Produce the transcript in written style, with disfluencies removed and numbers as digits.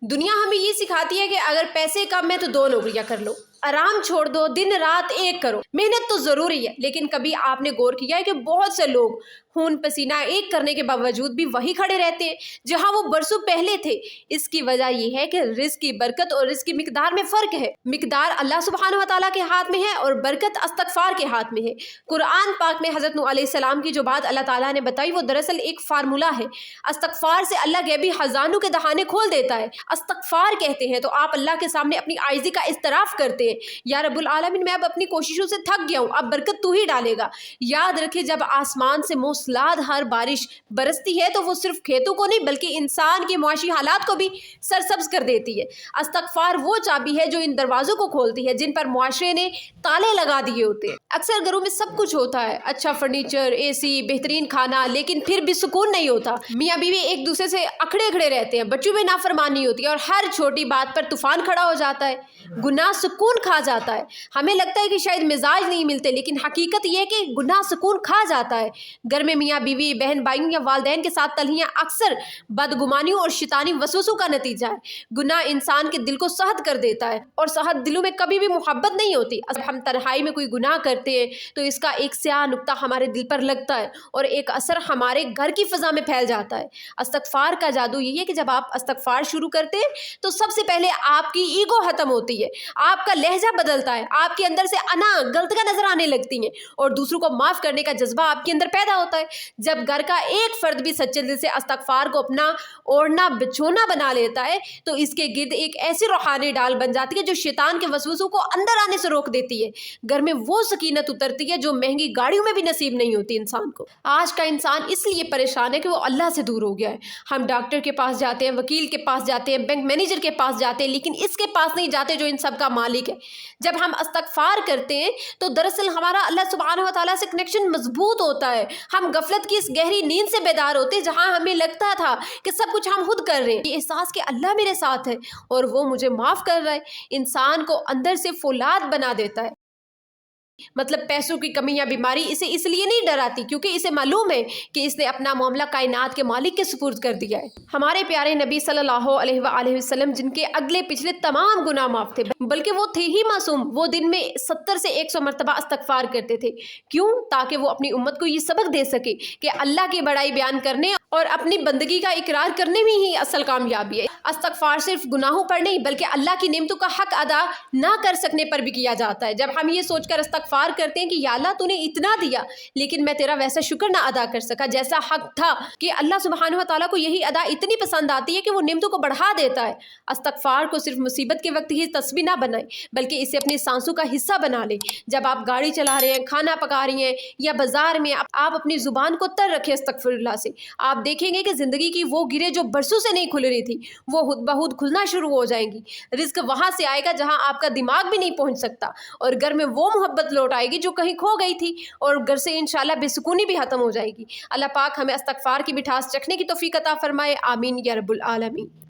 दुनिया हमें ये सिखाती है कि अगर पैसे कम है तो 2 नौकरियां कर लो, आराम छोड़ दो, दिन रात एक करो। मेहनत तो जरूरी है, लेकिन कभी आपने गौर किया है कि बहुत से लोग खून पसीना एक करने के बावजूद भी वही खड़े रहते हैं जहां वो बरसों पहले थे। इसकी वजह यह है कि रिस्क की बरकत और रिस्क की मिकदार में फर्क है। मिकदार अल्लाह सुब्हानहू व तआला के हाथ में है और बरकत इस्तगफार के हाथ में है। कुरान पाक में हजरत नूह अलैहिस्सलाम की जो बात अल्लाह ताला ने बताई वो दरअसल एक फार्मूला है। इस्तगफार से अल्लाह गैबी खजानों के दहाने खोल देता है। इस्तगफार कहते हैं तो आप अल्लाह के सामने अपनी आजिज़ी का इस्तराफ करते हैं, या रब्बुल आलमीन मैं अब अपनी कोशिशों से थक गया हूँ, अब बरकत तू ही डालेगा। याद रखे जब आसमान से मूसलाधार बारिश बरसती है तो वो सिर्फ खेतों को नहीं बल्कि इंसान के मुआशी हालात को भी सरसब्ज कर देती है। इस्तगफार वो चाबी है जो इन दरवाजों को खोलती है जिन पर मुआशरे ने ताले लगा दिए होते हैं। अक्सर घरों में सब कुछ होता है, अच्छा फर्नीचर, एसी, बेहतरीन खाना, लेकिन फिर भी सुकून नहीं होता। मियाँ बीवी एक दूसरे से अखड़े खड़े रहते हैं, बच्चों में नाफरमानी होती है और हर छोटी बात पर तूफान खड़ा हो जाता है। गुनाह सुकून खा जाता है। हमें लगता है कि शायद मिजाज नहीं मिलते, लेकिन हकीकत यह है कि गुनाह सुकून खा जाता है। घर में मियाँ बीवी, बहन भाइयों या वालिदैन के साथ तलहियाँ अक्सर बदगुमानियों और शैतानी वसवसों का नतीजा है। गुनाह इंसान के दिल को सहद कर देता है और सहद दिलों में कभी भी मोहब्बत नहीं होती। अब हम तन्हाई में कोई गुनाह करते हैं तो इसका एक स्याह नुक्ता हमारे दिल पर लगता है और एक असर हमारे घर की फिजा में फैल जाता है। इस्तगफार का जादू यही है कि जब आप इस्तगफार शुरू करते हैं तो सबसे पहले आपकी ईगो खत्म होती है, आपका लहजा बदलता है, आपके अंदर से अना गलतियां नजर आने लगती हैं और दूसरों को माफ करने का जज्बा आपके अंदर पैदा होता है। जब घर का एक फर्द भी सच्चे दिल से इस्तगफार को अपना ओढ़ना बिछोना बना लेता है तो इसके गिर्द एक ऐसी रूहानी डाल बन जाती है जो शैतान के वसवसों को अंदर आने से रोक देती है। घर में वो सकीनत उतरती है जो महंगी गाड़ियों में भी नसीब नहीं होती इंसान को। आज का इंसान इसलिए परेशान है कि वो अल्लाह से दूर हो गया है। हम डॉक्टर के पास जाते हैं, वकील के पास जाते हैं, बैंक मैनेजर के पास जाते हैं, लेकिन इसके पास नहीं जाते जो इन सब का मालिक है। जब हम इस्तगफार करते हैं तो दरअसल हमारा अल्लाह सुब्हानहू व तआला से कनेक्शन मजबूत होता है। हम गफलत की इस गहरी नींद से बेदार होते हैं जहां हमें लगता था कि सब कुछ हम खुद कर रहे हैं। ये एहसास कि अल्लाह मेरे साथ है और वो मुझे माफ कर रहा है इंसान को अंदर से फौलाद बना देता है। मतलब पैसों की कमी या बीमारी इसे इसलिए नहीं डराती क्योंकि इसे मालूम है कि इसने अपना मामला कायनात के मालिक के सुपुर्द कर दिया है। हमारे प्यारे नबी सल्लल्लाहु अलैहि वसल्लम जिनके अगले पिछले तमाम गुनाह माफ थे, बल्कि वो थे ही मासूम, वो दिन में 70 से 100 मरतबा इस्तगफार करते थे। क्यों? ताकि वो अपनी उम्मत को ये सबक दे सके कि अल्लाह की बड़ाई बयान करने और अपनी बंदगी का इकरार करने में ही असल कामयाबी है। इस्तगफार सिर्फ गुनाहों पर नहीं बल्कि अल्लाह की नेमतों का हक अदा ना कर सकने पर भी किया जाता है। जब हम ये सोचकर इस्तगफार करते हैं कि या अल्लाह तूने इतना दिया लेकिन मैं तेरा वैसा शुक्र ना अदा कर सका जैसा हक था, कि अल्लाह सुब्हानहू व तआला को यही अदा इतनी पसंद आती है कि वो नेमतों को बढ़ा देता है। इस्तगफार को सिर्फ मुसीबत के वक्त ही तस्बीह ना बनाए बल्कि इसे अपनी सांसों का हिस्सा बना ले। जब आप गाड़ी चला रहे हैं, खाना पका रही हैं या बाजार में, आप अपनी जुबान को तर रखें इस्तगफिरुल्लाह से। आप देखेंगे कि जिंदगी की वो गिरे जो बरसों से नहीं खुल रही थी वो खुद ब खुद खुलना शुरू हो जाएंगी। रिस्क वहां से आएगा जहां आपका दिमाग भी नहीं पहुंच सकता और घर में वो मोहब्बत लौट आएगी जो कहीं खो गई थी और घर से इंशाल्लाह बेसुकूनी भी खत्म हो जाएगी। अल्लाह पाक हमें इस्तगफार की मिठास चखने की तौफीक अता फरमाए। आमीन या रब्बुल आलमीन।